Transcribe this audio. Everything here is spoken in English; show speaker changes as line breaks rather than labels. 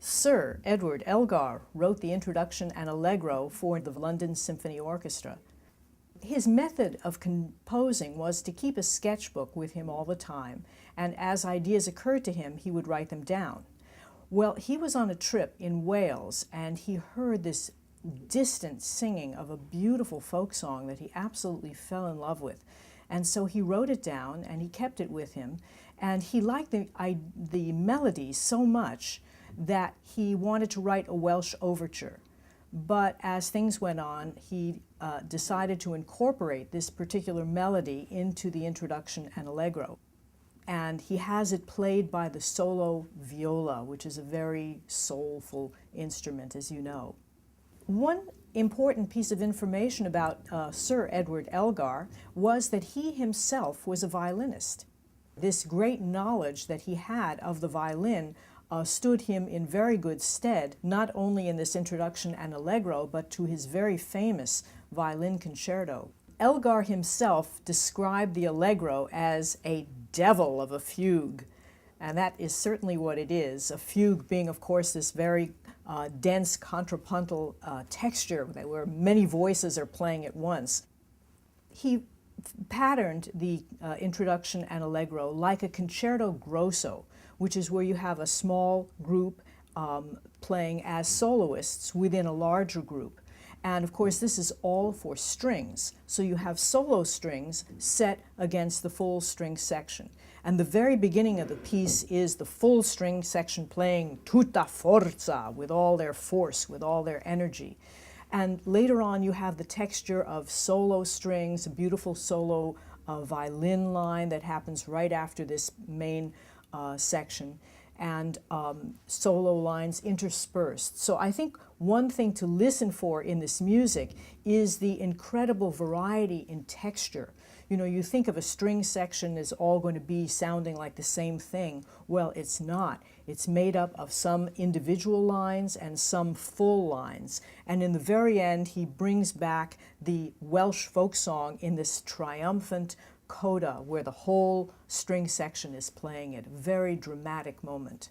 Sir Edward Elgar wrote the introduction and Allegro for the London Symphony Orchestra. His method of composing was to keep a sketchbook with him all the time, and as ideas occurred to him, he would write them down. Well, he was on a trip in Wales, and he heard this distant singing of a beautiful folk song that he absolutely fell in love with. And so he wrote it down, and he kept it with him, and he liked the melody so much that he wanted to write a Welsh overture. But as things went on, he decided to incorporate this particular melody into the introduction and Allegro. And he has it played by the solo viola, which is a very soulful instrument, as you know. One important piece of information about Sir Edward Elgar was that he himself was a violinist. This great knowledge that he had of the violin stood him in very good stead, not only in this introduction and Allegro, but to his very famous violin concerto. Elgar himself described the Allegro as a devil of a fugue, and that is certainly what it is. A fugue being, of course, this very dense contrapuntal texture where many voices are playing at once. He patterned the introduction and Allegro like a concerto grosso, which is where you have a small group playing as soloists within a larger group. And of course, this is all for strings. So you have solo strings set against the full string section. And the very beginning of the piece is the full string section playing tutta forza, with all their force, with all their energy. And later on, you have the texture of solo strings, a beautiful solo violin line that happens right after this main section, and solo lines interspersed. So I think one thing to listen for in this music is the incredible variety in texture. You know, you think of a string section as all going to be sounding like the same thing. Well, it's not. It's made up of some individual lines and some full lines. And in the very end, he brings back the Welsh folk song in this triumphant coda where the whole string section is playing it. A very dramatic moment.